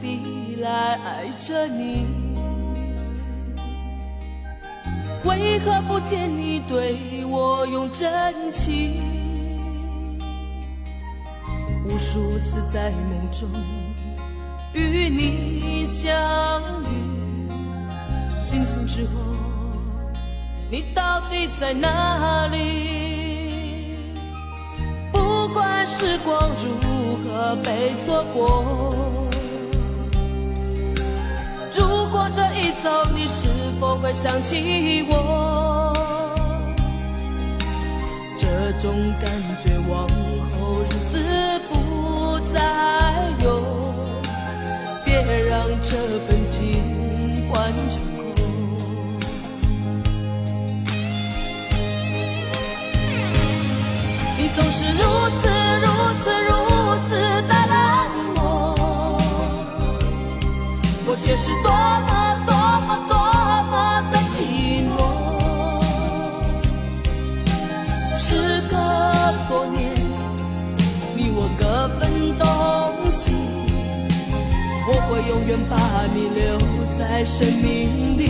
地来爱着你，为何不见你对我用真情？无数次在梦中与你相遇，惊醒之后你到底在哪里？不管时光如何被错过，如果这一走你是否会想起我？这种感觉往后日子不再有，别让这份情换成空。你总是如此的冷漠，我却是多么的寂寞。时隔多年，你我各分东西，我会永远把你留在生命里。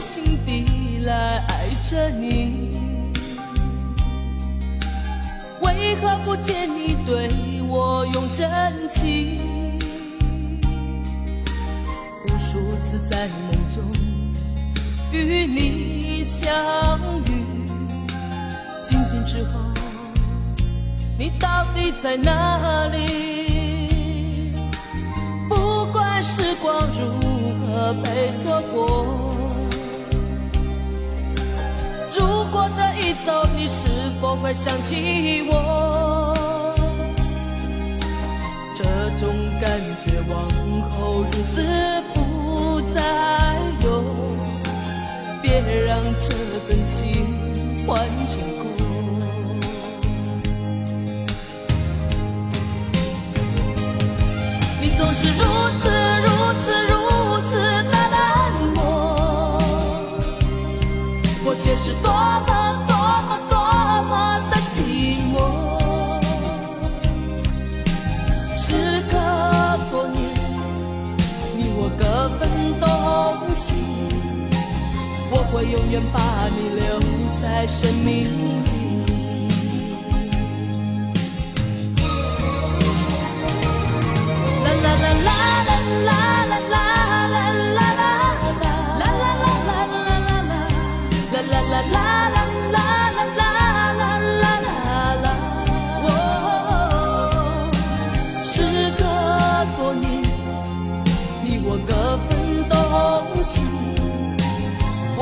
心底来爱着你，为何不见你对我用真情？无数次在梦中与你相遇，惊醒之后你到底在哪里？不管时光如何被错过，如果这一走你是否会想起我？这种感觉往后日子不再有，别让这份情换成空。你总是如此的冷漠，我却是多么的寂寞。时隔多年，你我各分东西，我会永远把你留在生命里。啦啦啦啦啦啦啦啦。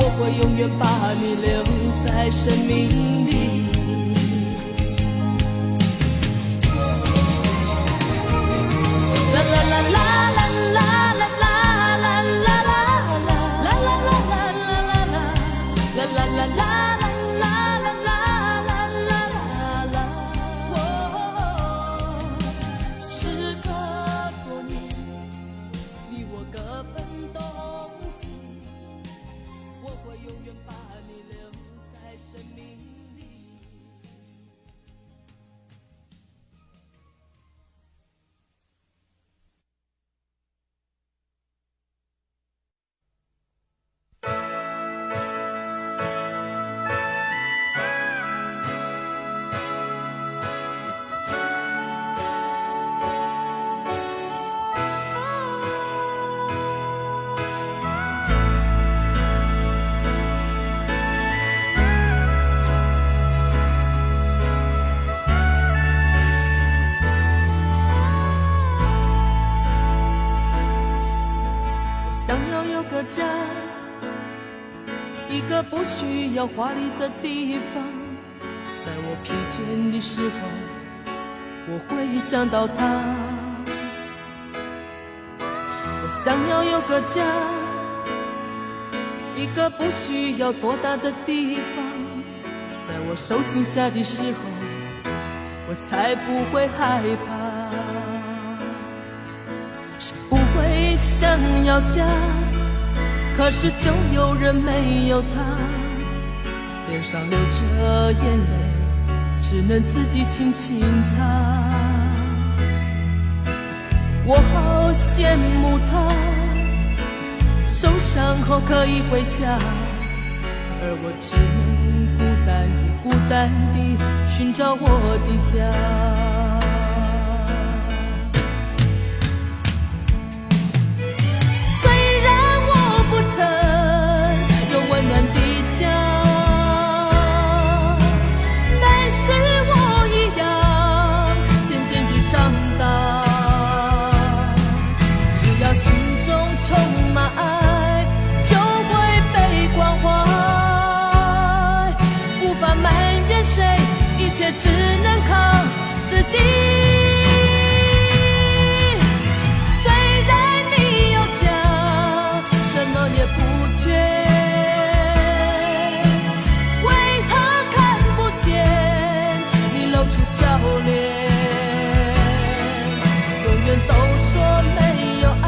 我会永远把你留在生命里。啦啦啦啦啦啦啦啦啦啦啦啦啦啦啦啦啦啦。家，一个不需要华丽的地方，在我疲倦的时候，我会想到他。我想要有个家，一个不需要多大的地方，我受惊吓的时候，我才不会害怕。谁不会想要家，可是就有人没有他，脸上流着眼泪，只能自己轻轻擦。我好羡慕他，受伤后可以回家，而我只能孤单地寻找我的家。只能靠自己。虽然你有家，什么也不缺，为何看不见你露出笑脸？永远都说没有爱，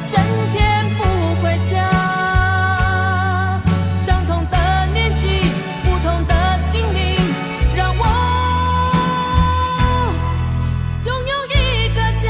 整天不回家。相同的年纪，不同的心灵，让我拥有一个家。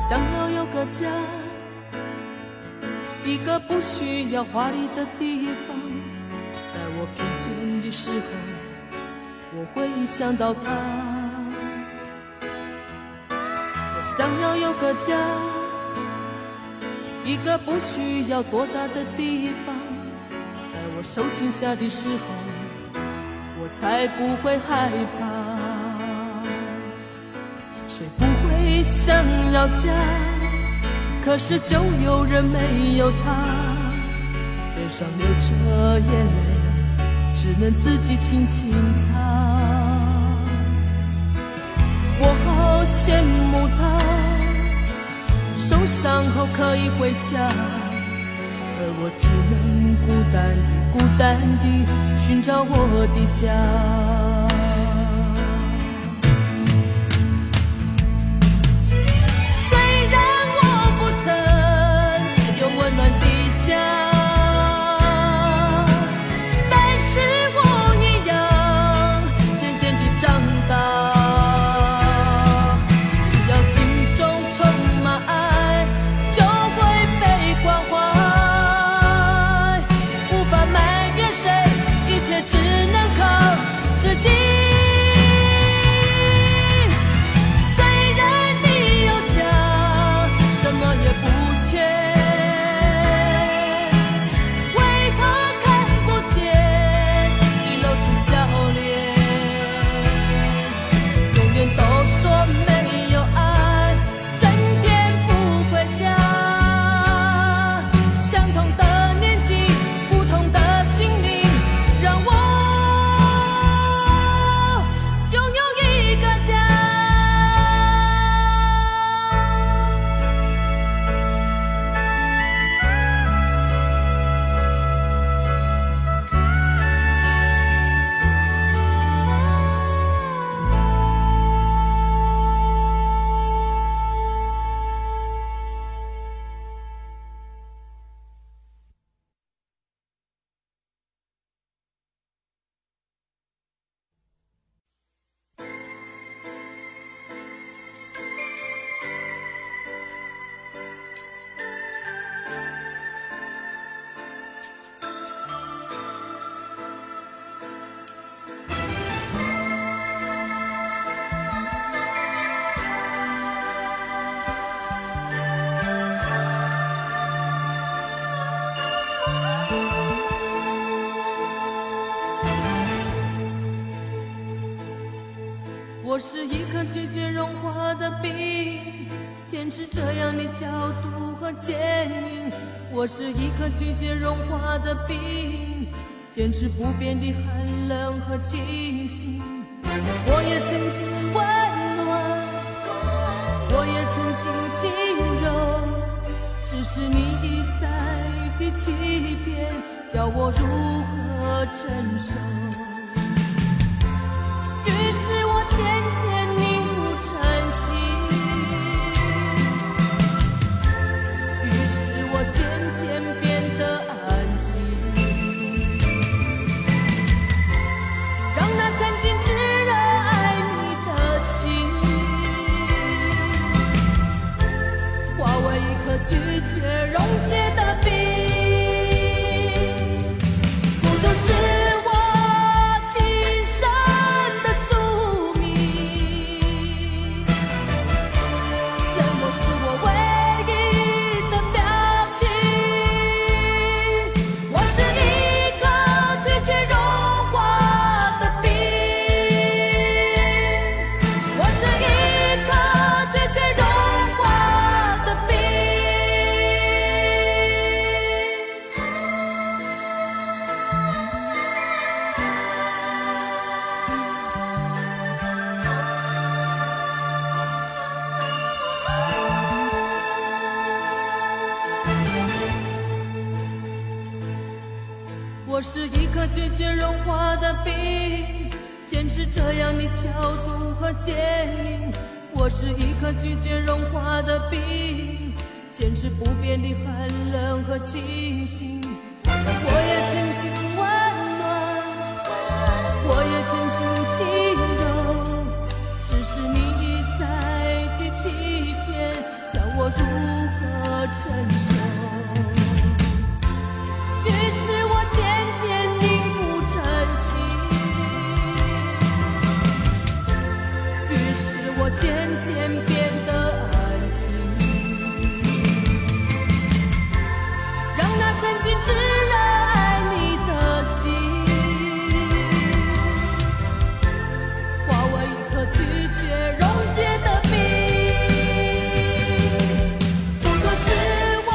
想要有个家，一个不需要华丽的地方，在我疲倦的时候，我会想到他。我想要有个家，一个不需要多大的地方，在我受惊吓的时候，我才不会害怕。谁不会想要家，可是就有人没有他，脸上流着眼泪，只能自己轻轻擦。我好羡慕他，受伤后可以回家，而我只能孤单地寻找我的家。只能靠自己。我是一颗拒绝融化的冰，坚持这样的角度和坚硬。我是一颗拒绝融化的冰，坚持不变的寒冷和清醒。我也曾经温暖，我也曾经轻柔，只是你一再的欺骗，叫我如何承受。于是我渐渐凝固成心，于是我渐渐变得安静，让那曾经炙热爱你的心化为一颗拒绝溶解的冰。孤独是我今生的宿命，冷漠是我唯一的表情。我是一颗拒绝融化的冰，我是一颗拒绝融化的冰。我是一颗拒绝融化的冰，坚持这样的角度和坚硬。我是一颗拒绝融化的冰，坚持不变的寒冷和清醒。我也曾经温暖，我也曾经轻柔，只是你一再的欺骗，叫我如何承受。于是我渐渐凝固成心，于是我渐渐变得安静，让那曾经炙热爱你的心化为一颗拒绝溶解的冰。不过是我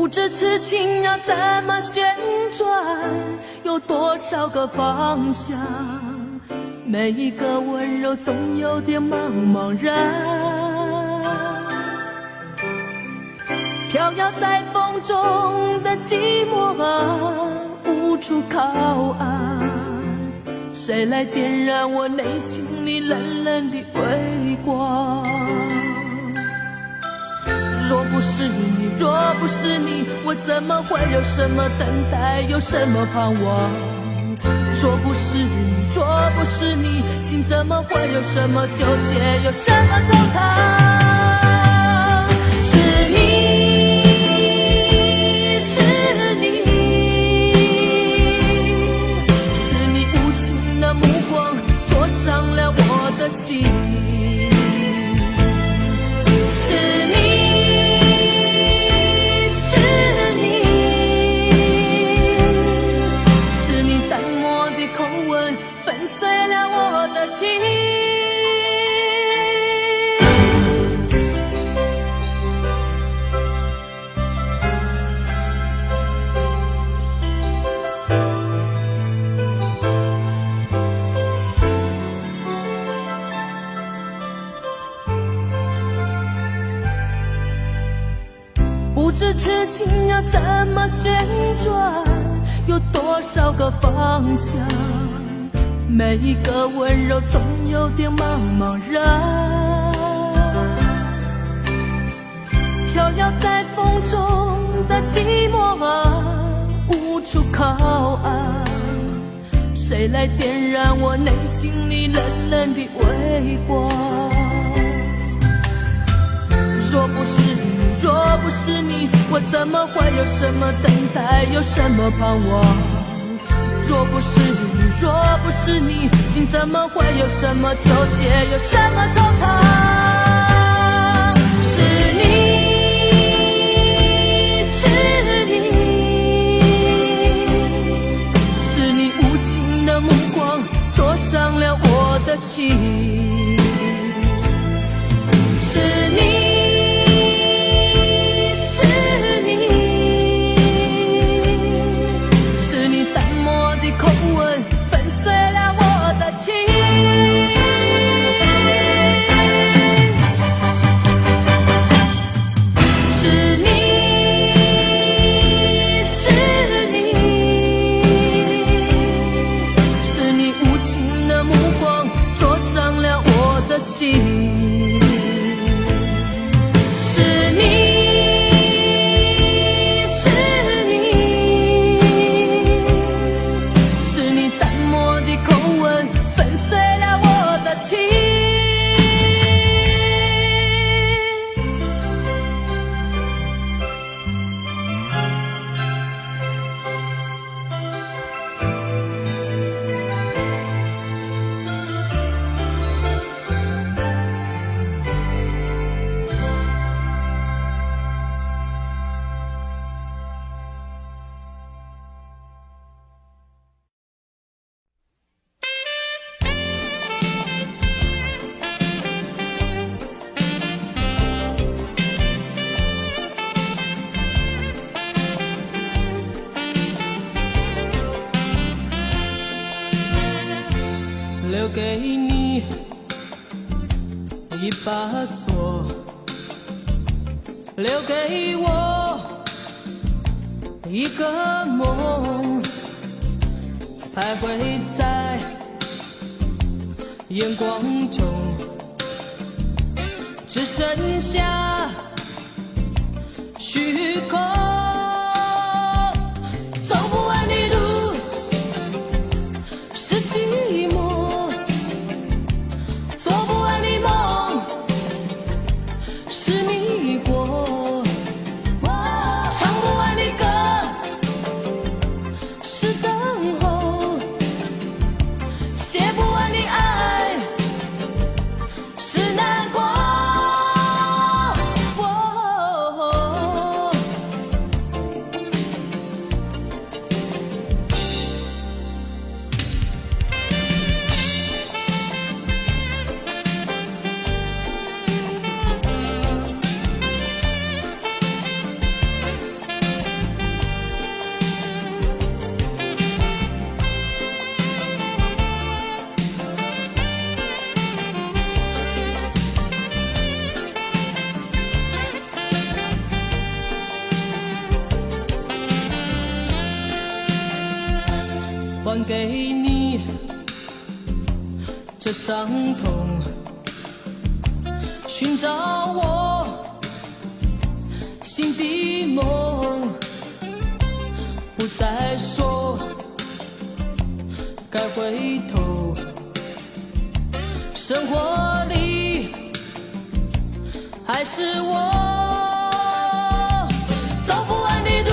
不知痴情要怎么旋转，有多少个方向，每一个温柔总有点茫茫然。飘摇在风中的寂寞啊，无处靠岸，谁来点燃我内心里冷冷的微光？若不是你，若不是你，我怎么会有什么等待，有什么盼望？若不是你，若不是你，心怎么会有什么纠结，有什么惆怅？是你，是你，是你无情的目光灼伤了我的心。不知痴情要怎么旋转，有多少个方向，每一个温柔总有点茫茫然。飘摇在风中的寂寞啊，无处靠岸，谁来点燃我内心里冷冷的微光？若不是你，若不是你，我怎么会有什么等待，有什么盼望？若不是你，若不是你，心怎么会有什么纠结，有什么惆怅？是你，是你，是你无情的目光灼伤了我的心。是你，口吻粉碎了我的情。是你，是你，是你无情的目光灼伤了我的心。是你，留给你一把锁，留给我一个梦，徘徊在眼光中，只剩下虚空。走不完的路是寂寞，是迷惑，唱不完的歌是等候，写不完的爱是难过。给你这伤痛，寻找我心的梦，不再说该回头，生活里还是我走不完的路，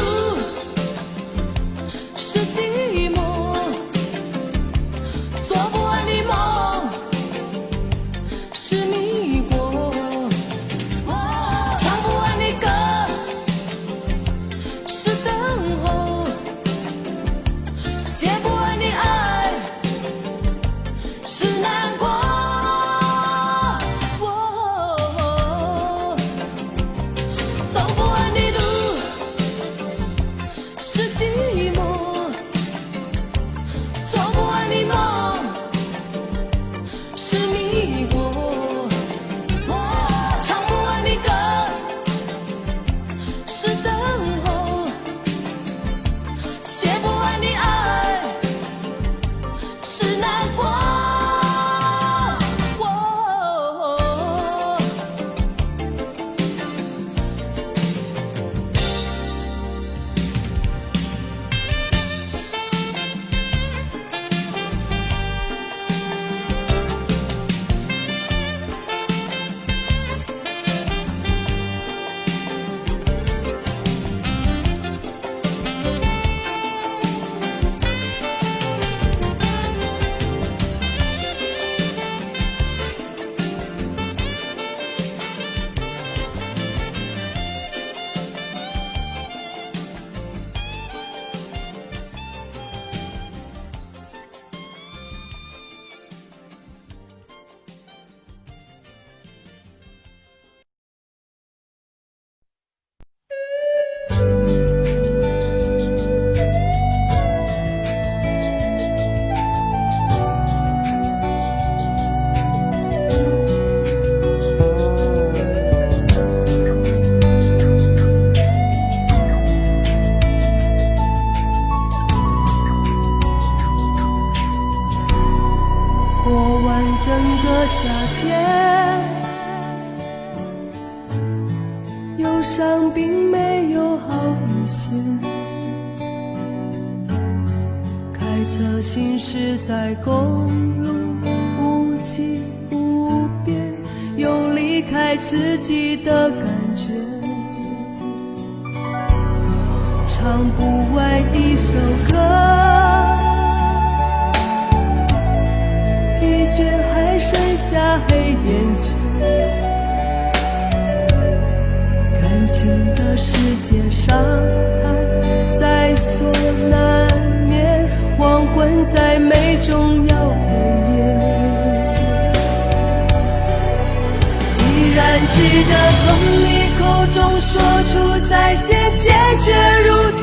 是寂寞，做不完的梦，是迷惑，唱不完的歌，是等候，写不完的爱，是难过。整个夏天，忧伤并没有好一些。开车行驶在公路，无际无边，有离开自己的感觉。唱不完一首歌，疲倦还剩下黑眼圈，感情的世界上还在所难免，黄昏再美终要被灭。依然记得从你口中说出再见，坚决如铁，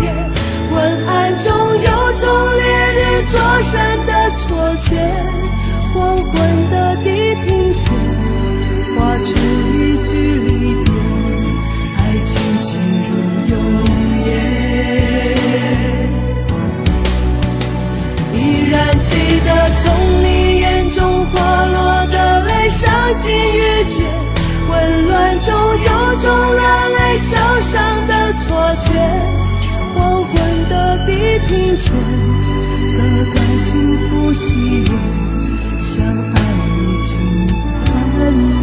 昏暗中有种烈日灼身的错觉，黄昏的地平线画出一句离别，爱情进入永夜。依然记得从你眼中滑落的泪，伤心欲绝，混乱中有种热泪烧伤的错觉，黄昏的地平线割断幸福喜悦，相爱已经幻灭。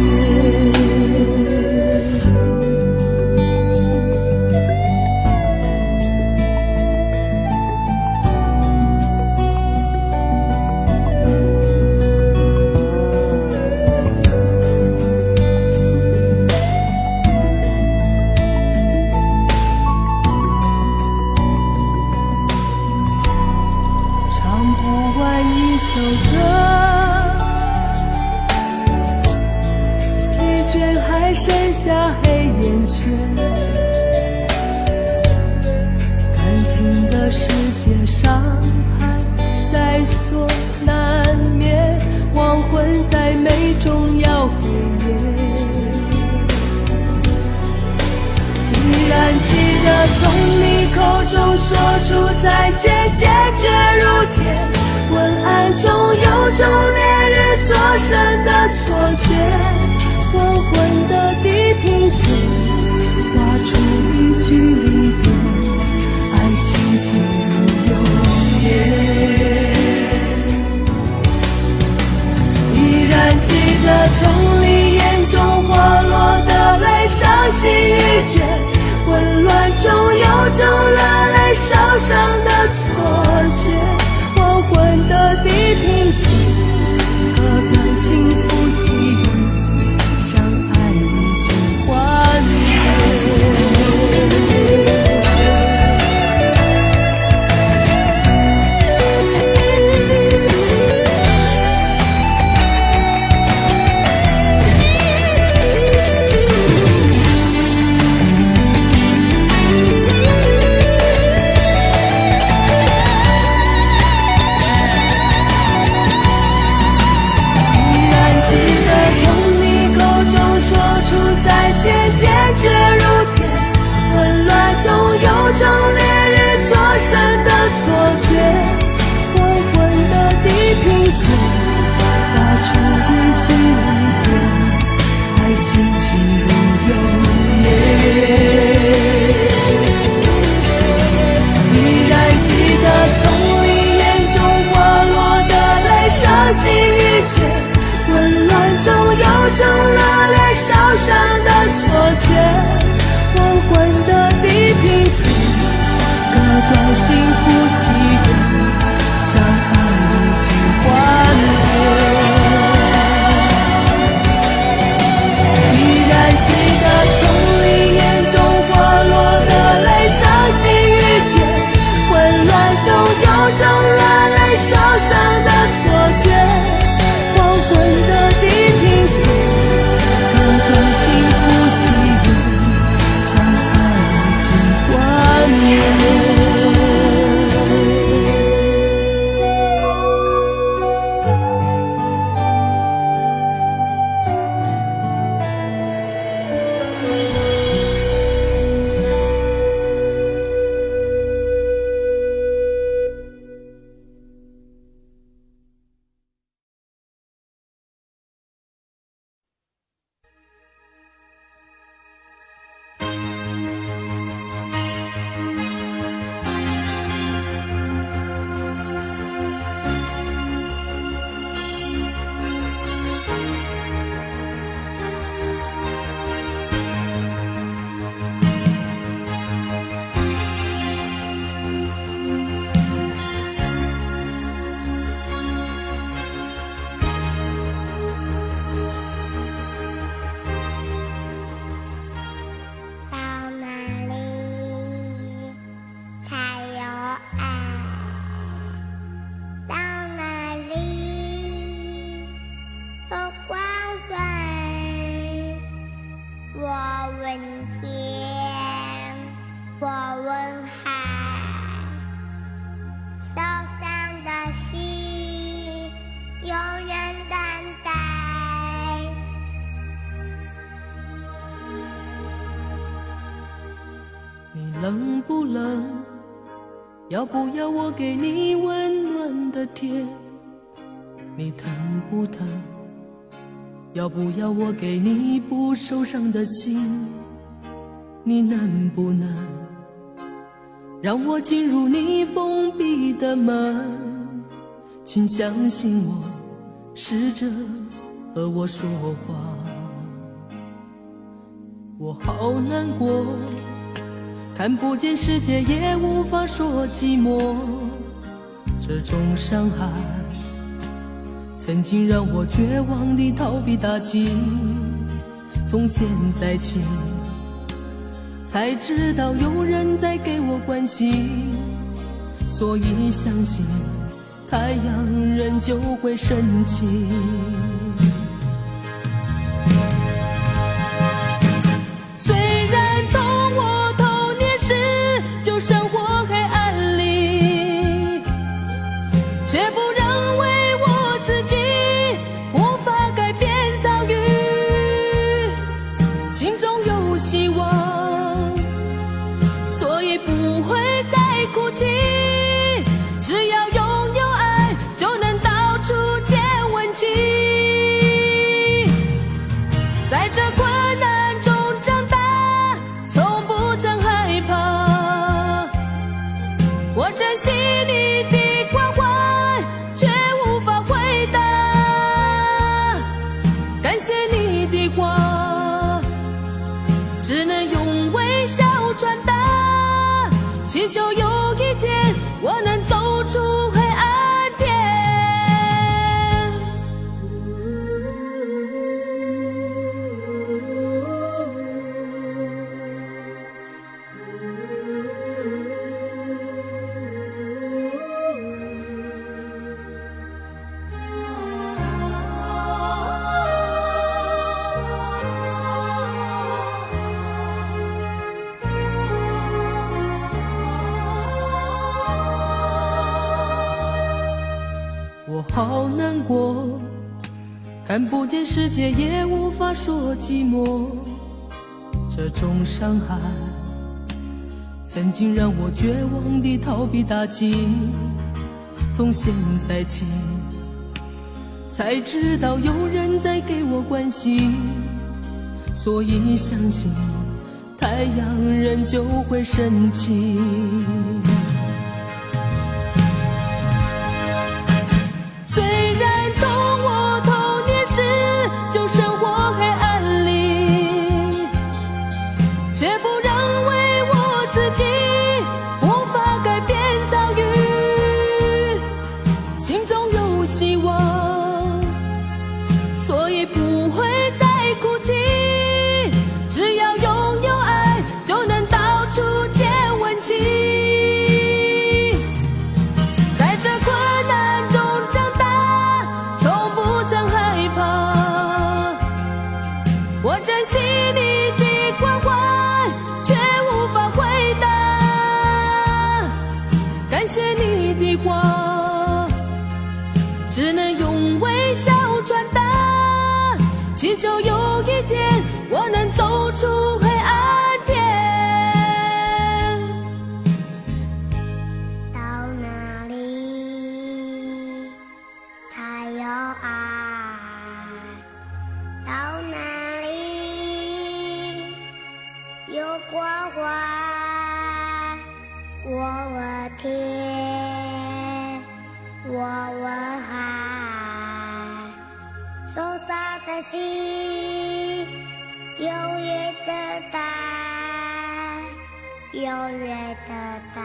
唱不完一首歌，疲倦还剩下黑眼圈，感情的世界上还在所难免，黄昏再美终要被灭。依然记得从你口中说出再见，坚决如铁，昏暗中有种烈日灼身的错觉，黄昏的地平线画出一句离别，爱清晰如永夜。依然记得从你眼中滑落的泪，伤心欲绝，混乱中有种热泪烧伤的错觉，黄昏的地平线，割断幸福喜悦，相爱已经幻灭。坚决如铁，混乱中有种烈日灼身的错觉，黄昏的地平线画出一句离别，爱清晰如永夜。依然记得从你眼中滑落的泪，伤心欲绝，混乱中有种热烈烧伤的错觉，黄昏的地平线，割断幸福喜悦，相爱已经幻灭。依然记得从你眼中滑落的泪，伤心欲绝，混乱中有种热泪烧伤的错觉，黄昏的地平线，割断幸福喜悦，相爱已经幻灭。冷不冷？要不要我给你温暖的贴？你疼不疼？要不要我给你不受伤的心？你能不能让我进入你封闭的门？请相信我，试着和我说话。我好难过，看不见世界，也无法说寂寞。这种伤害曾经让我绝望地逃避打击，从现在起才知道有人在给我关心，所以相信太阳仍旧会升起。虽然从我童年时就生活黑暗里，却不认为我自己无法改变遭遇，心中有希望，所以不会再哭泣。只要拥有爱，就祈求有一天我能走出黑暗天。我好难过，看不见世界也无法说寂寞，这种伤害曾经让我绝望地逃避打击，从现在起才知道有人在给我关心，所以相信太阳仍旧会升起。虽然从我童年时就生活黑暗里，却不认为我自己无法改变遭遇，心中有希望，所以不会再哭泣，只要拥有爱就能到处见温情。在这困难中长大，从不曾害怕，我珍惜你的关怀，却无法回答，感谢你的话，只能用微笑传达，祈求有一天我能走出黑暗天。到哪里才有爱？到哪里有关怀？我问天，我问海，受伤的心永远等待，永远等待。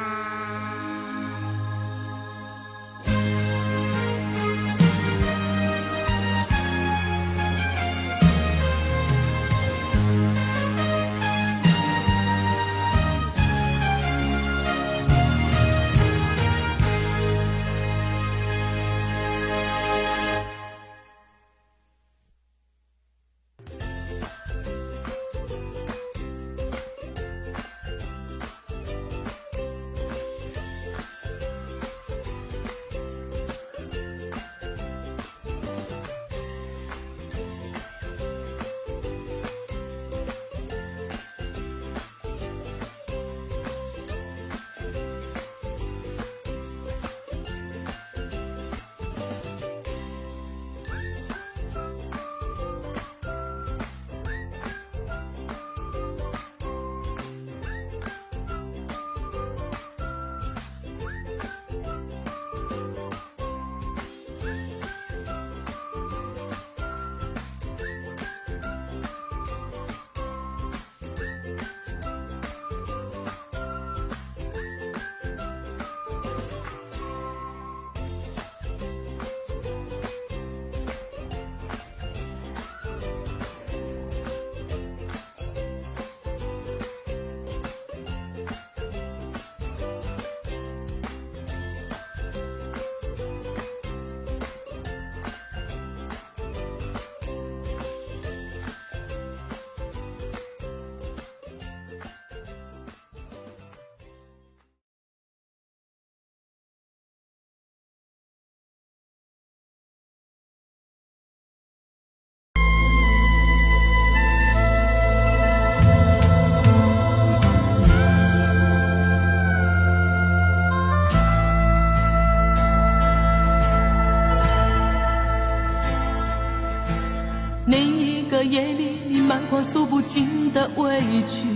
那一个夜里，你满眶诉不尽的委屈，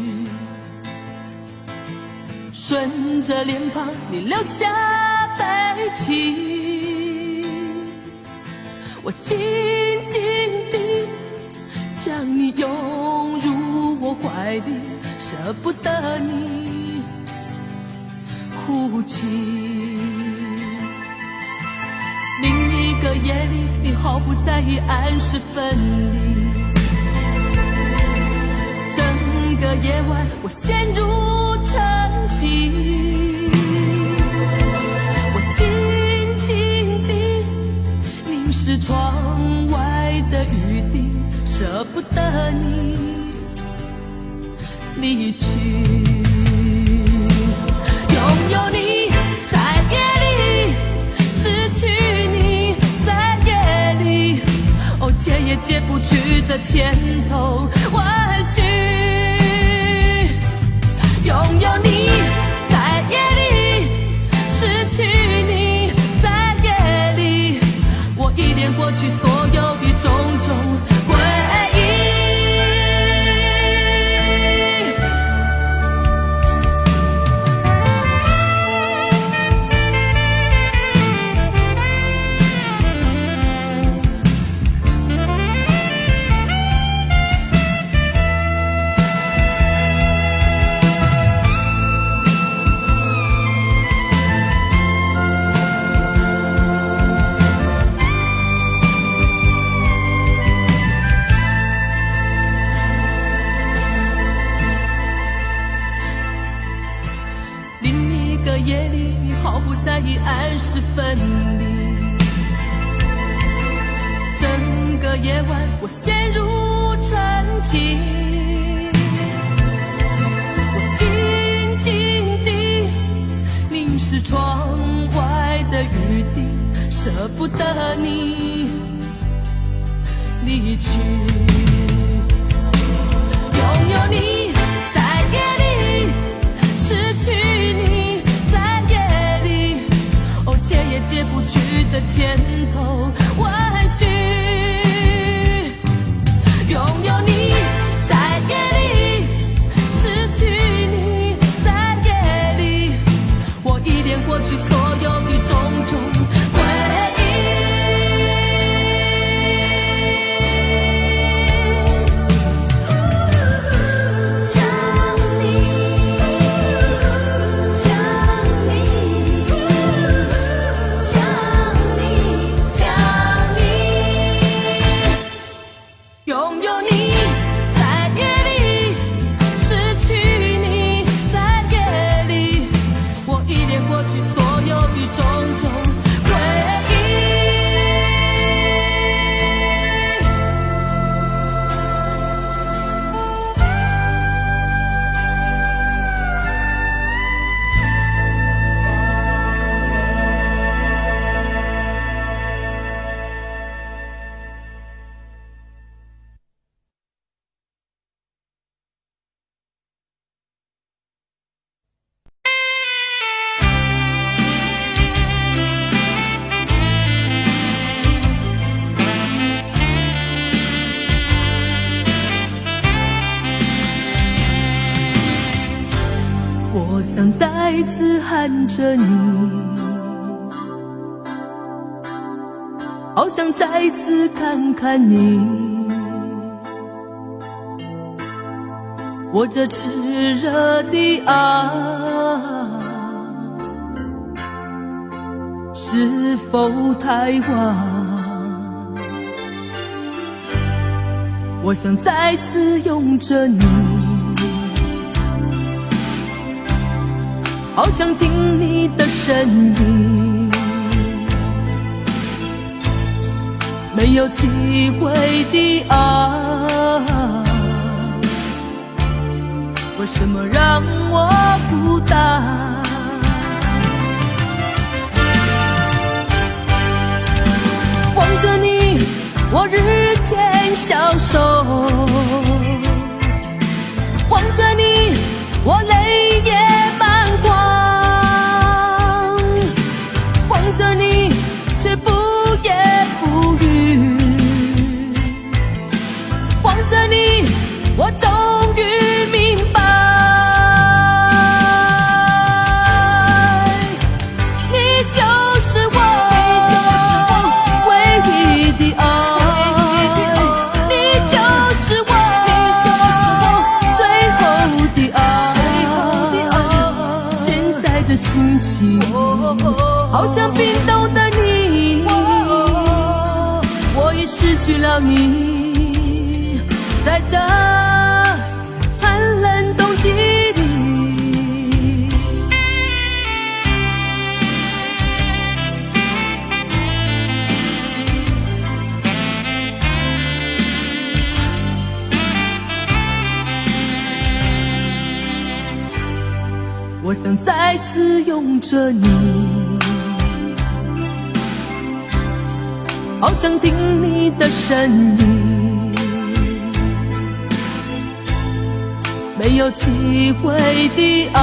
顺着脸庞你流下悲泣，我紧紧地将你拥入我怀里，舍不得你，哭泣。另一个夜里，你毫不在意按时分离。整个夜晚，我陷入沉寂。我静静地凝视窗外的雨滴，舍不得你离去。拥有你在夜里，失去你在夜里，哦，解也解不去的千头万绪。拥有你在夜里，失去你在夜里，我依恋过去所有的种种回忆。夜里，你毫不在意按时分离。整个夜晚，我陷入沉寂。我静静地凝视窗外的雨滴，舍不得你离去。拥有你在夜里，失去你解也解不去的千头万绪。拥有你在夜里，失去你在夜里，我依恋过去所有的种种回忆。我想再次喊着你，好想再次看看你，我这炽热的爱是否太晚？我想再次拥着你，好想听你的声音，没有机会的爱，为什么让我孤单？望着你，我日渐消瘦，望着你，我泪也满眶，望着你，却不言不语，望着你，我终于明白，你就是我唯一的爱，你就是我最后的爱。好像冰冻的你，我已失去了你，在这寒冷冬季里。我想再次拥着你，好想听你的声音，没有机会的爱，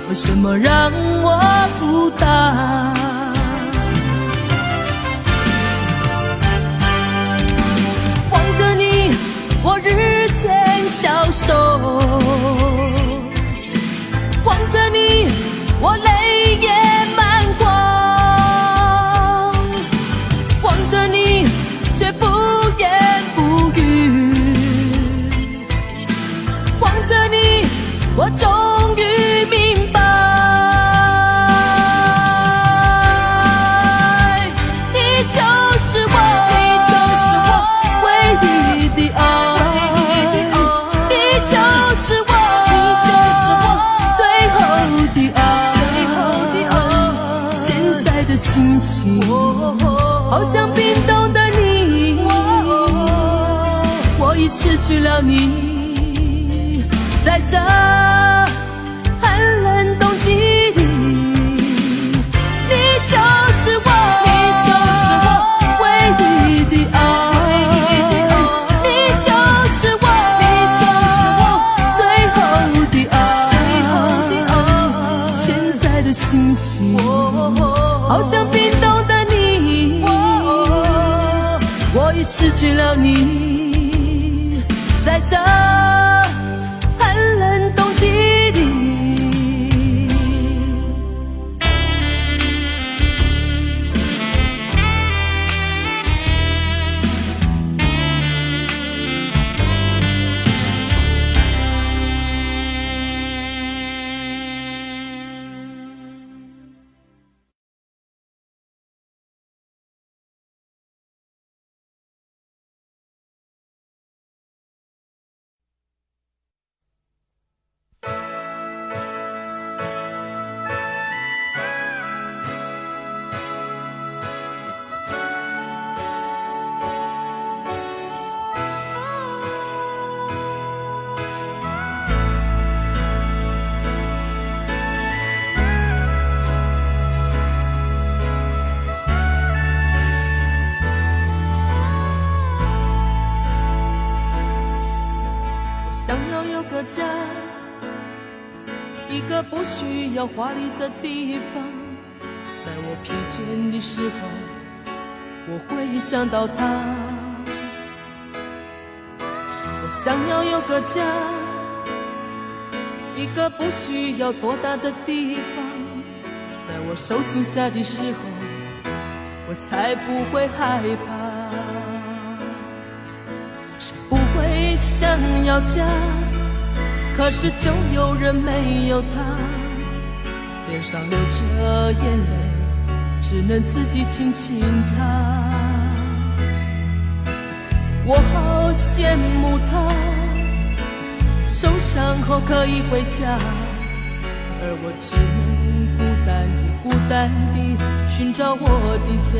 为什么让我孤单？望着你，我日渐消瘦，望着你，我泪也满眶，望着你，却不言不语，望着你，我终于明白，你就是我，你就是我唯一的爱。心情好像冰冻的你，我已失去了你，在这寒冷冬季里，你就是我，你就是我唯一的爱，你就是我，你就是我最后的爱，现在的心情好像冰冻的你，我已失去了你，在这寒冷冬季里。想要有个家，一个不需要华丽的地方，在我疲倦的时候，我会想到他。我想要有个家，一个不需要多大的地方，在我受惊吓的时候，我才不会害怕。不会想要家，可是就有人没有他，脸上流着眼泪，只能自己轻轻擦。我好羡慕他，受伤后可以回家，而我只能孤单地孤单地寻找我的家。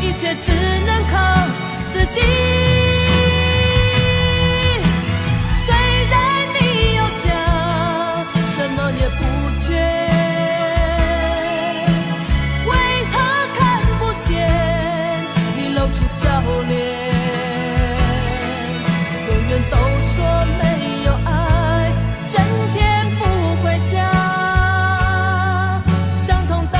一切只能靠自己。虽然你有家，什么也不缺，为何看不见你露出笑脸？永远都说没有爱，整天不回家，伤痛的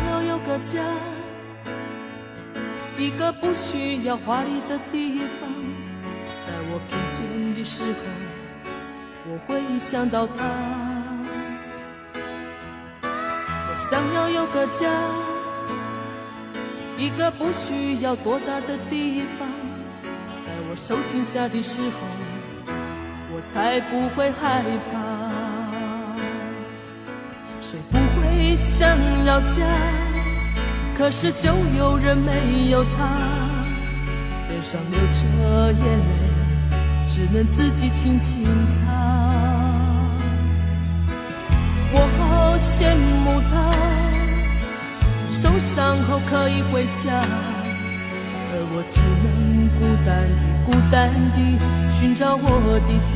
要有个家，一个不需要华丽的地方。在我疲倦的时候，我会想到他。我想要有个家，一个不需要多大的地方。在我受惊吓的时候，我才不会害怕。谁不会想要家？可是就有人没有他，脸上流着眼泪，只能自己轻轻擦。我好羡慕他，受伤后可以回家，而我只能孤单地寻找我的家。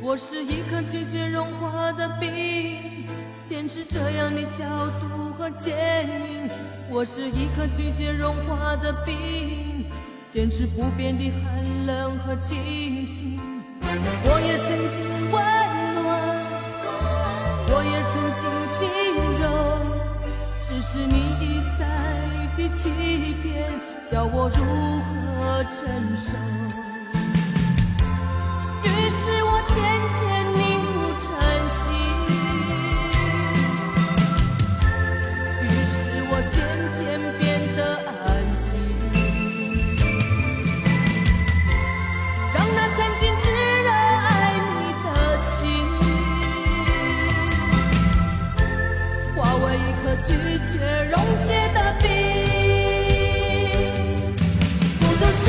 我是一颗拒绝融化的冰，坚持这样的角度和坚硬。我是一颗拒绝融化的冰，坚持不变的寒冷和清醒。我也曾经温暖，我也曾经轻柔，只是你一再的欺骗，叫我如何承受。于是我渐渐凝固成心，于是我渐渐变得安静，让那曾经炙热爱你的心化为一颗拒绝溶解的冰。孤独是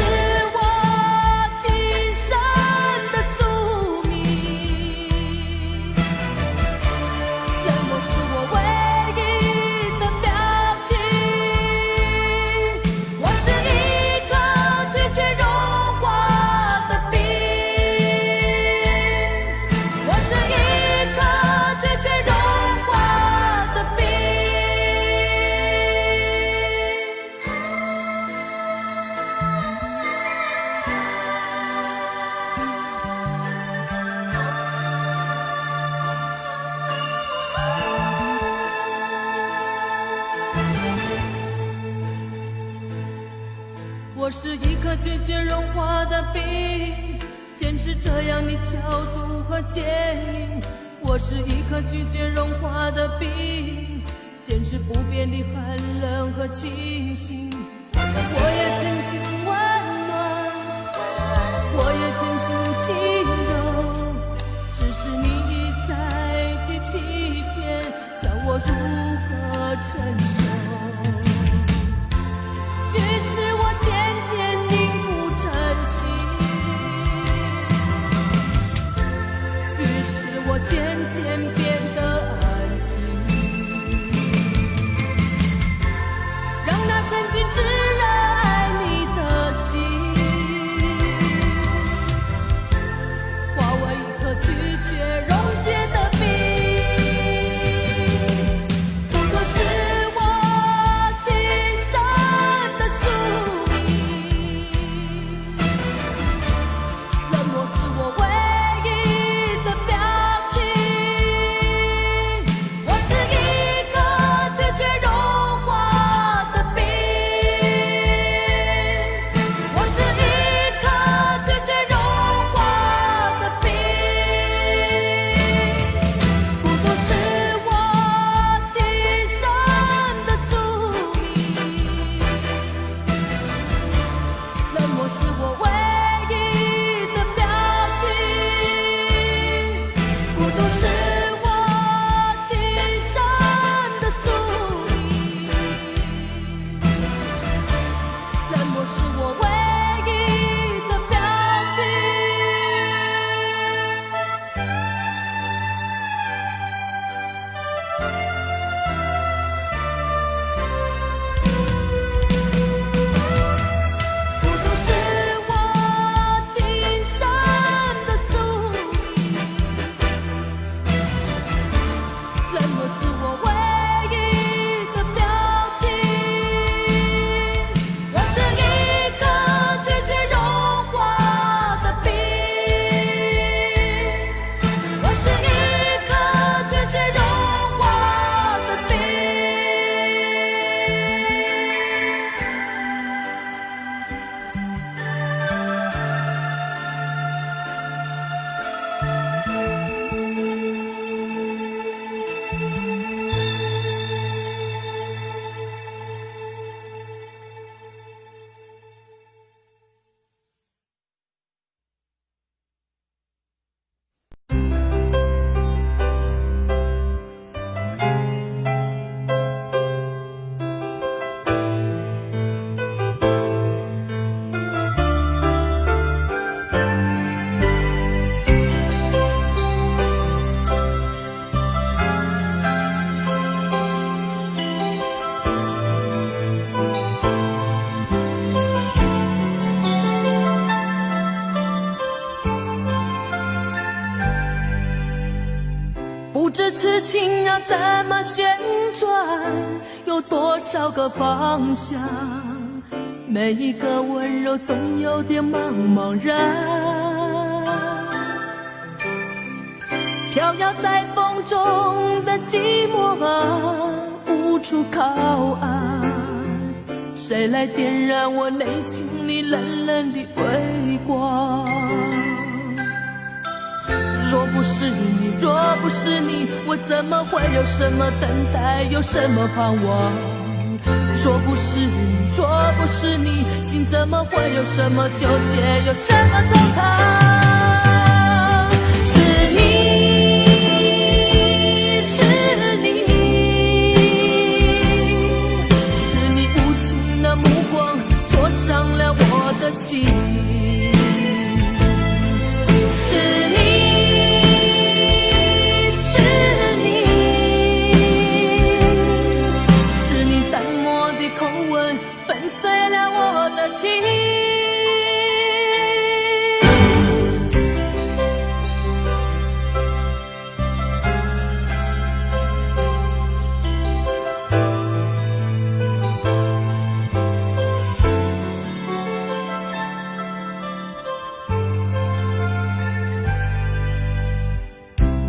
我是一颗拒绝融化的冰，坚持这样的角度和坚硬。我是一颗拒绝融化的冰，坚持不变的寒冷和清醒。我也曾经温暖，我也曾经轻柔，只是你一再的欺骗，叫我如如何承受？于是我渐渐凝固成心，于是我渐渐变得安静，让那曾经炙热爱你的心化为一颗拒绝溶解的冰。不过是我今生的宿命，冷漠是我唯一的表情。我是一颗拒绝融化的冰，我是一颗拒绝融化的冰。孤独是我今生的宿命，冷漠是我唯一的表情。孤独是我今生的宿命，冷漠是我唯一的表情。孤独是我今生的宿命，冷漠是我唯一的表情。我是一颗拒绝融化的冰，我是一颗拒绝融化的冰。不知痴情要怎么旋转，有多少个方向，每一个温柔总有点茫茫然。飘摇在风中的寂寞啊，无处靠岸，谁来点燃我内心里冷冷的微光？若不是你，若不是你，我怎么会有什么等待，有什么盼望？若不是你，若不是你，心怎么会有什么纠结，有什么惆怅？是你，是你，是你无情的目光灼伤了我的心。是你，口吻粉碎了我的情。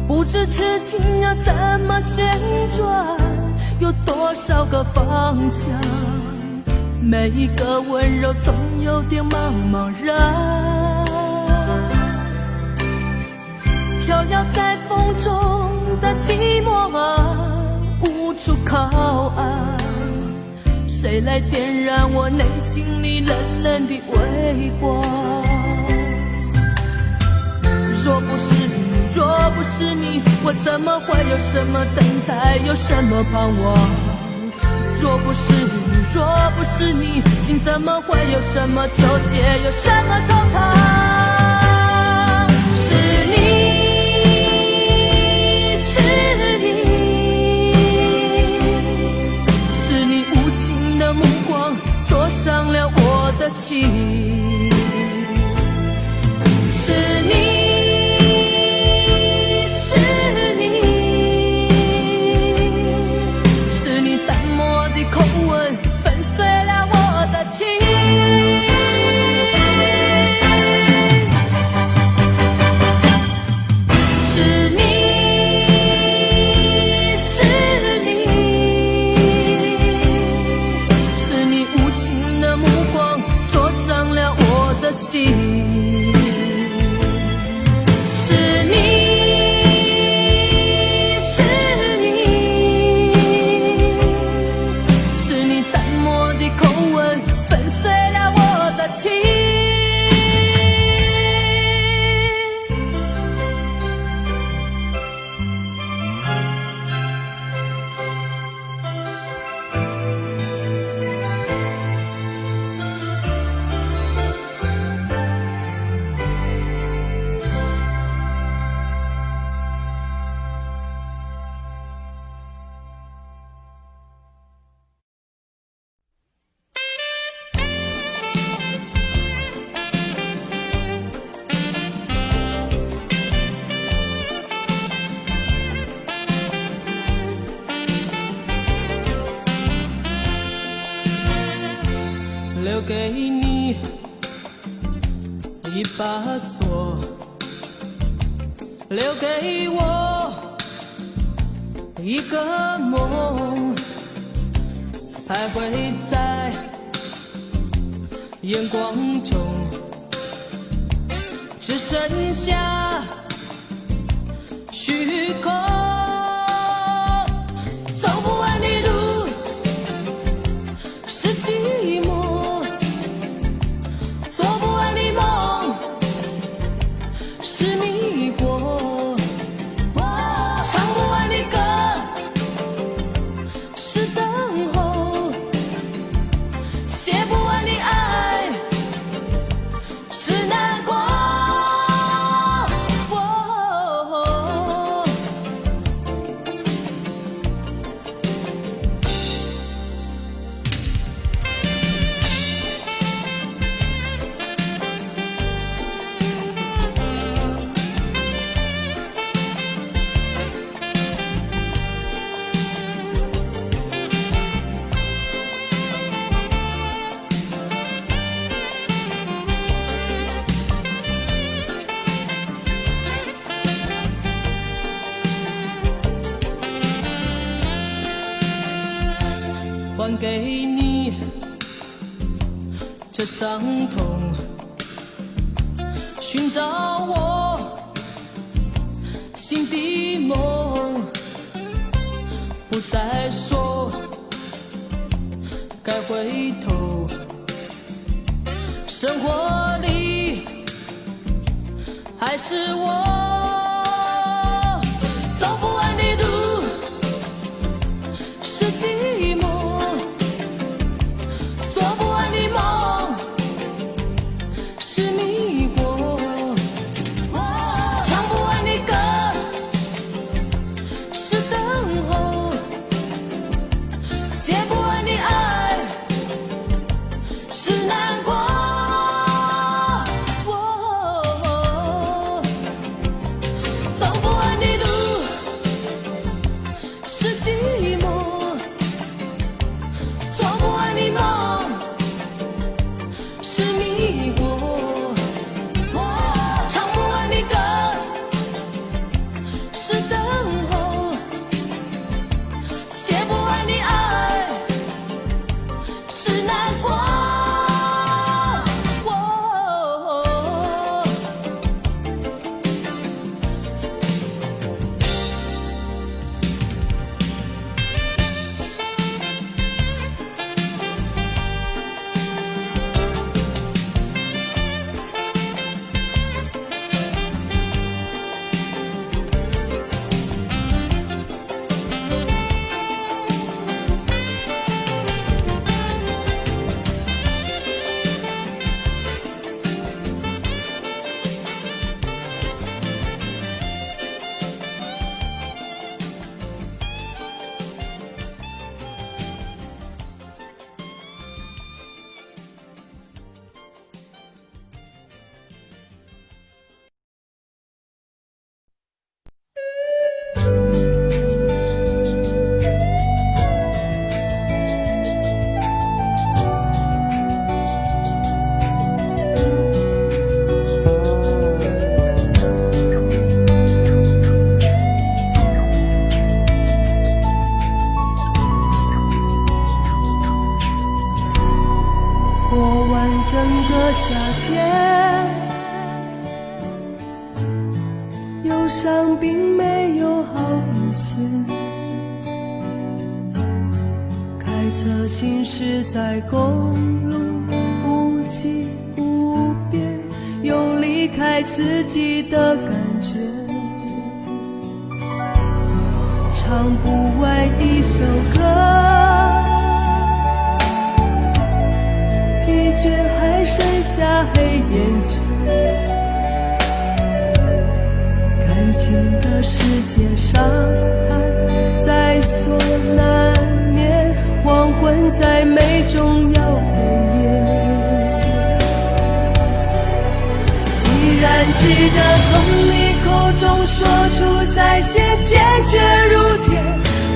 不知痴情要怎么旋转，有多少个方向，每一个温柔总有点茫茫然。飘摇在风中的寂寞啊，无处靠岸，谁来点燃我内心里冷冷的微光？若不是你，若不是你，我怎么会有什么等待，有什么盼望？若不是你，若不是你，心怎么会有什么纠结，有什么惆怅？是你，是你，是你无情的目光灼伤了我的心。是你，是你，是你淡漠的口吻粉碎了我的情。是你，是你，是你无情的目光灼伤了我的心。留给你一把锁，留给我一个梦，徘徊在眼光中，只剩下虚空。走不完的路是寂寞，还给你这伤痛，寻找我心的梦，不再说该回头，生活里还是我。走不完的路是寂寞，做不完的梦是迷惑，唱不完的歌是等候，写不完的爱是难过。整个夏天，忧伤并没有好一些。开车行驶在公路，无际无边，有离开自己的感觉。唱不完一首歌，疲倦还剩下黑眼圈。感情的世界上还在所难免，黄昏再美终要黑夜。依然记得从你口中说出再见，坚决如铁。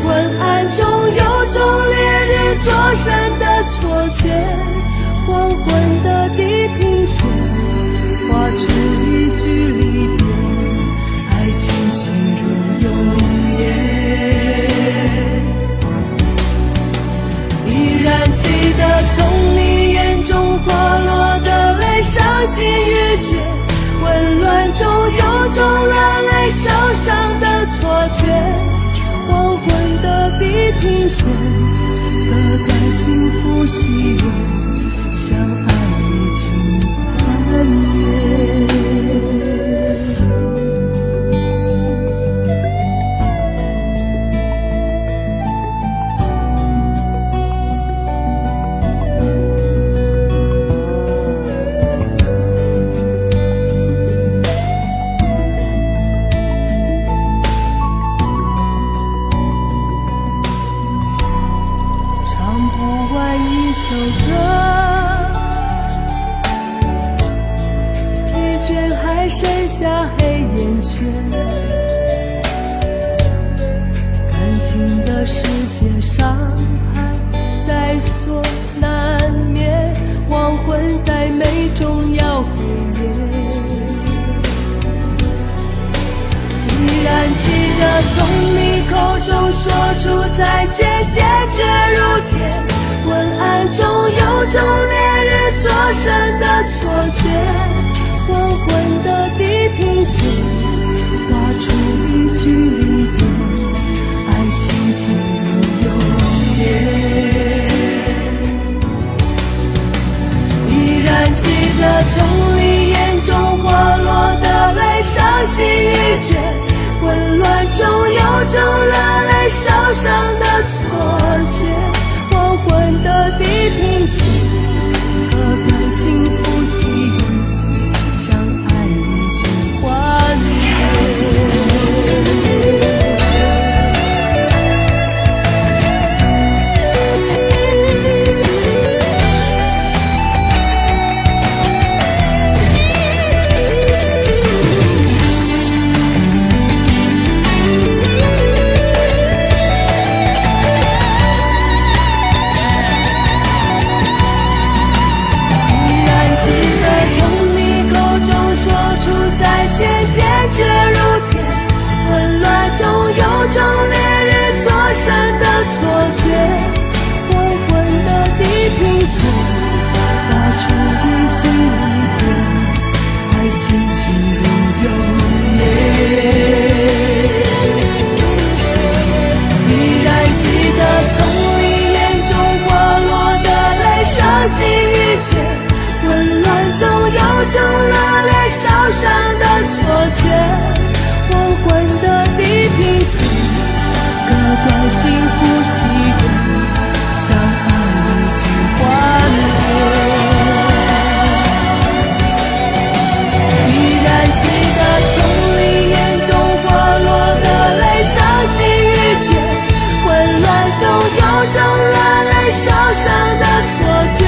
昏暗中有种烈日灼身的错觉，黄昏的地平线画出一句离别，爱情进入永夜。依然记得从你眼中滑落的泪，伤心欲绝，混乱中有种热泪烧伤的错觉。黄昏的地平线，割断幸福喜悦，相爱已经幻灭。一首歌，疲倦还剩下黑眼圈。感情的世界上还在所难免，黄昏再美终要黑夜。依然记得从你口中说出再见，坚决如铁。昏暗中有种烈日灼身的错觉，黄昏的地平线画出一句离别，爱情进入永夜。依然记得从你眼中滑落的泪，伤心欲绝，混乱中有种热泪烧伤的错觉。黄昏的地平线，割断幸福喜悦，相爱已经幻灭。坚决如铁，混乱中有种烈日灼身的错觉。黄昏的地平线画出一句离别，爱情进入永夜。依然记得从你眼中滑落的泪，伤心欲绝，混乱中有种热泪烧伤的错觉。黄昏的地平线，割断幸福喜悦，相爱已经幻灭。依然记得从你眼中滑落的泪，伤心欲绝，混乱中有种热泪烧伤的错觉。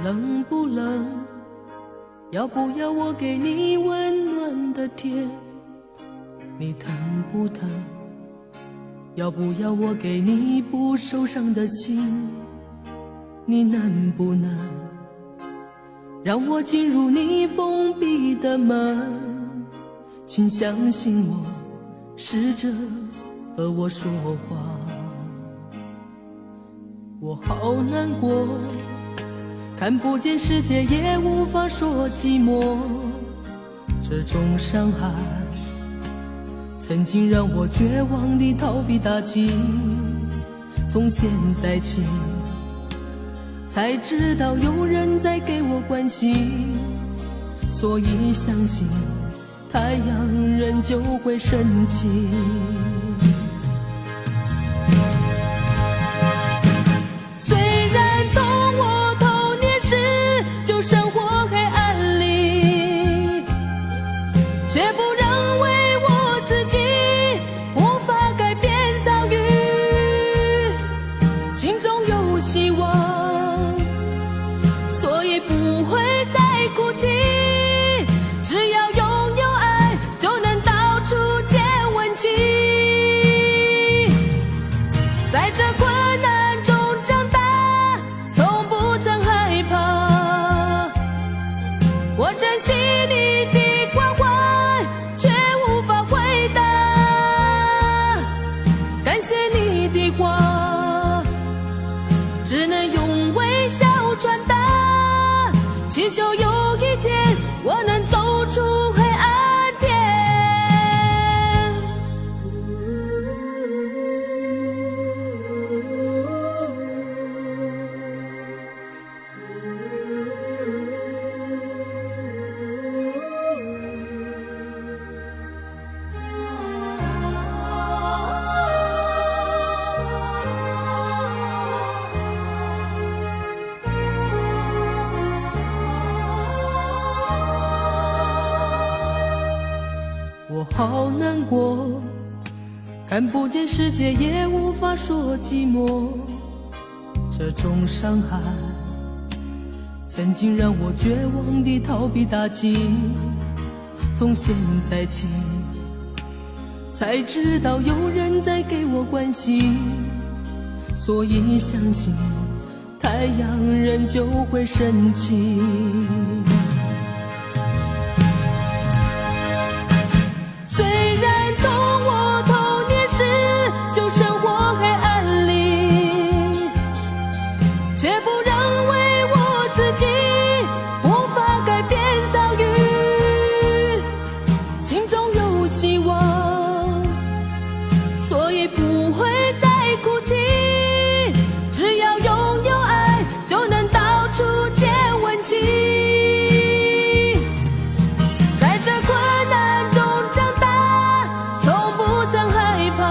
冷不冷？要不要我给你温暖的甜？你疼不疼？要不要我给你不受伤的心？你能不能让我进入你封闭的门？请相信我，试着和我说话。我好难过，看不见世界也无法说寂寞。这种伤害曾经让我绝望地逃避打击，从现在起才知道有人在给我关心，所以相信太阳仍旧会升起。虽然从我童年时就生活黑暗里，却不认为我自己无法改变遭遇，心中有希望，所以不会再哭泣。只要拥有爱，就能到处见温情。在这困难中长大，从不曾害怕。我珍惜你的关怀，却无法回答。感谢你的话，只能用微笑传达，祈求有一天我能走出黑暗天。我好难过，看不见世界也无法说寂寞。这种伤害曾经让我绝望地逃避打击，从现在起才知道有人在给我关心，所以相信太阳仍旧会升起。虽然从我童年时就生活黑暗里，却不认为我自己无法改变遭遇，心中有希望，所以不会再哭泣。只要拥有爱，就能到处见温情。在这困难中长大，从不曾害怕。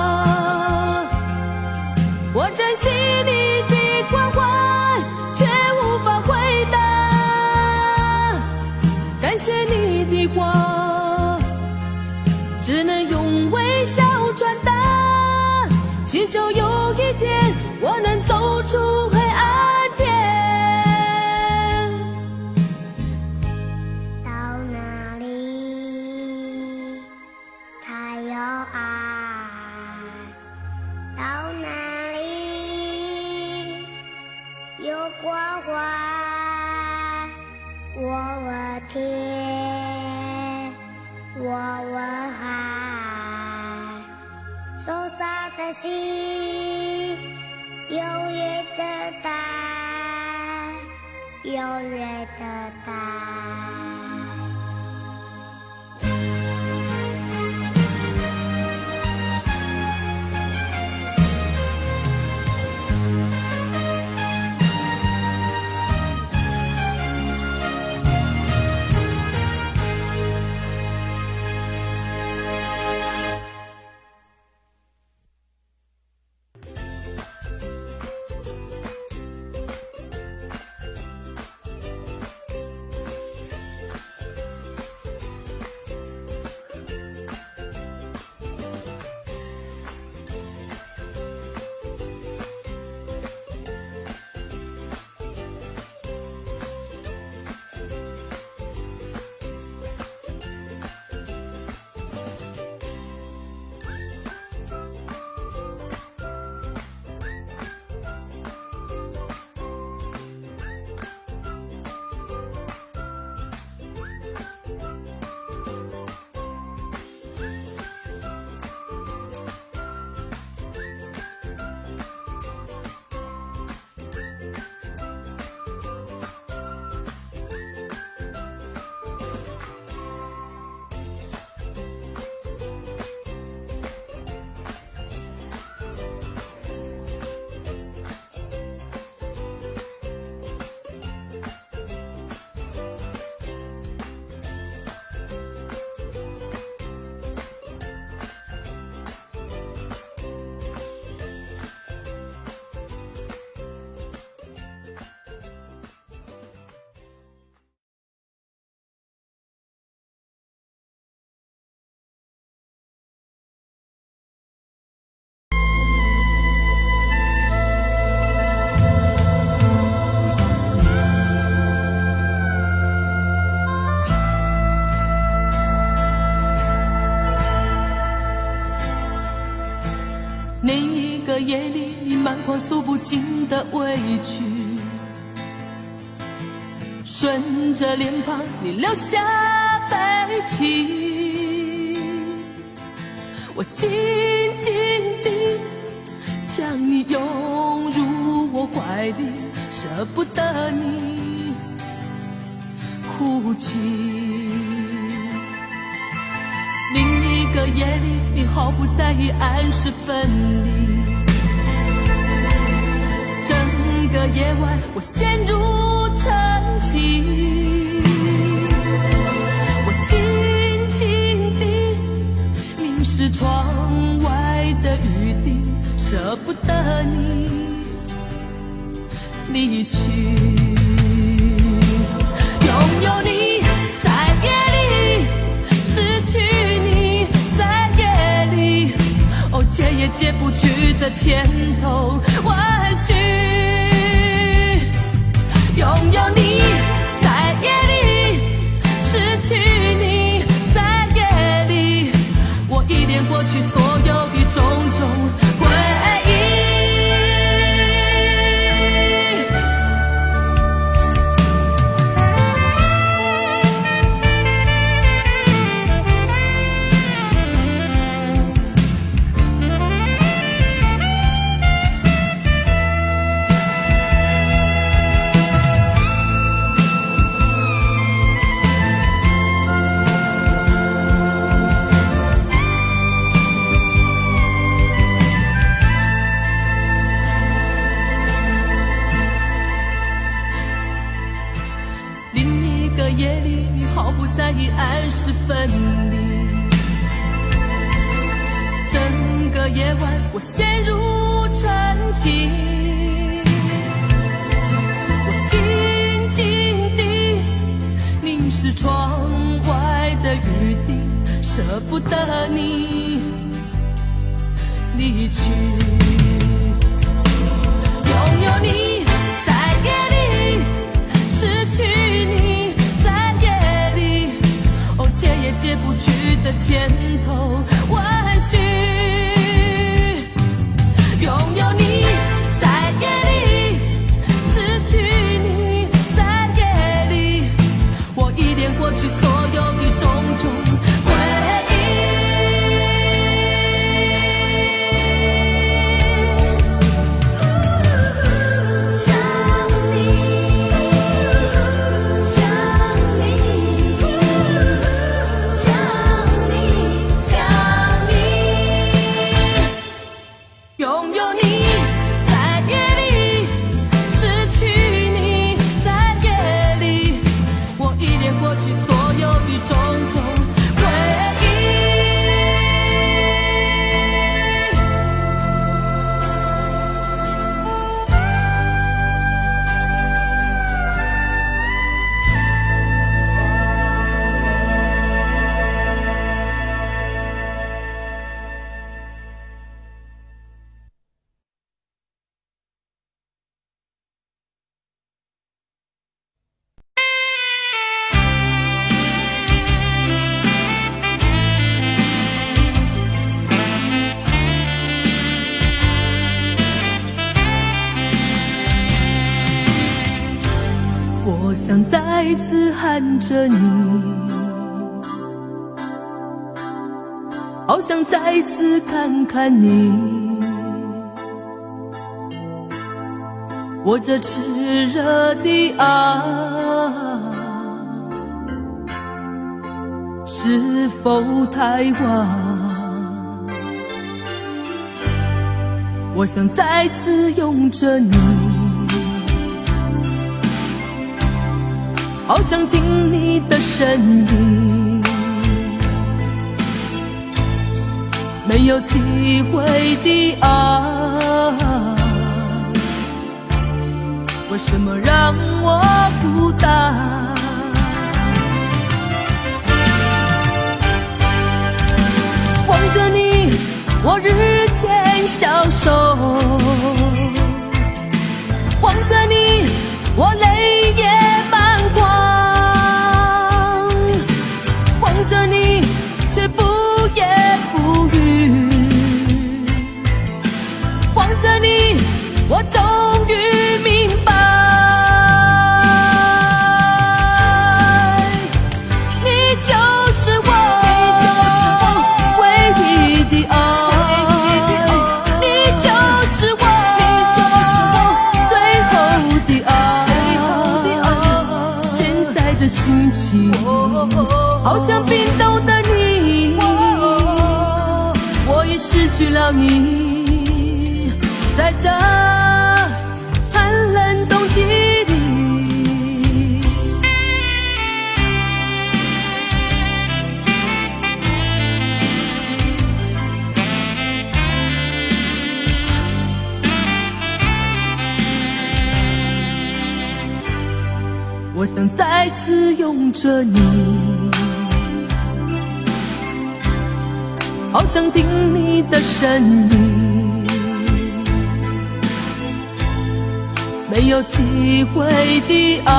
我珍惜你的关怀，却无法回答。感谢你的话，只能用微笑传达，祈求有一天我能走出黑暗天。到哪里才有爱？到哪里有关怀？我问天，我问海，受伤的心永远的待，永远的待。个夜里，你满眶诉不尽的委屈，顺着脸庞你流下悲泣，我紧紧地将你拥入我怀里，舍不得你哭泣。另一个夜里，你毫不在意按时分离，整个夜晚我陷入沉寂，我紧紧地凝视窗外的雨滴，舍不得你离去。拥有你在夜里，失去你在夜里，哦，解也解不去的千头万绪。拥有你在夜里，失去你在夜里，我依恋过去所有的种种回忆。夜里，你毫不在意按时分离，整个夜晚我陷入沉寂，我紧紧地凝视窗外的雨滴，舍不得你离去。拥有你在夜里，失去你解也解不去的千头万绪。拥有你在夜里，失去你在夜里，我依恋过去所有的种种回忆。我想再次喊着你，好想再次看看你，我这炽热的爱是否太晚？我想再次拥着你，好想听你的声音，没有机会的爱，为什么让我孤单？望着你，我日渐消瘦，望着你，我泪也满眶，望着你，却不言不语，望好像冰冻的你，我已失去了你，在这寒冷冬季里。我想再次拥着你，好想听你的声音，没有机会的爱，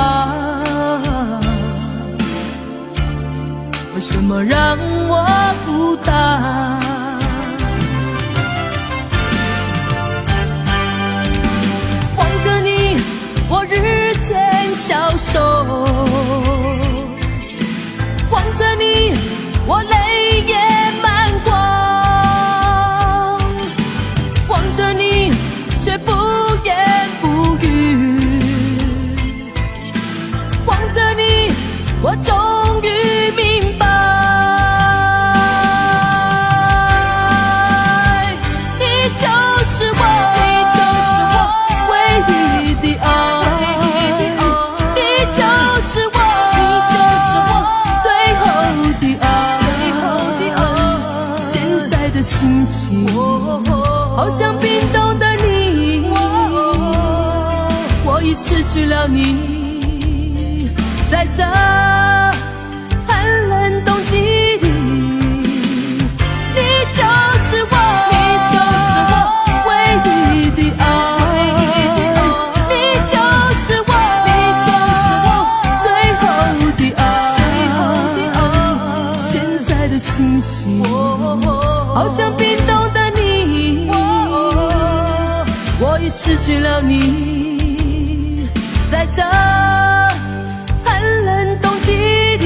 为什么让我孤单？望着你，我日渐消瘦，望着你，我泪也满眶，望着你，却不言不语，望着你，我终于明白，你就是我，你就是我唯一的爱。心情好像冰冻的你，我已失去了你，在这寒冷冬季里，你就是我，你就是我唯一的爱，你就是我，你就是我最后的爱，现在的心情好像冰冻的你，我已失去了你，在这寒冷冬季里。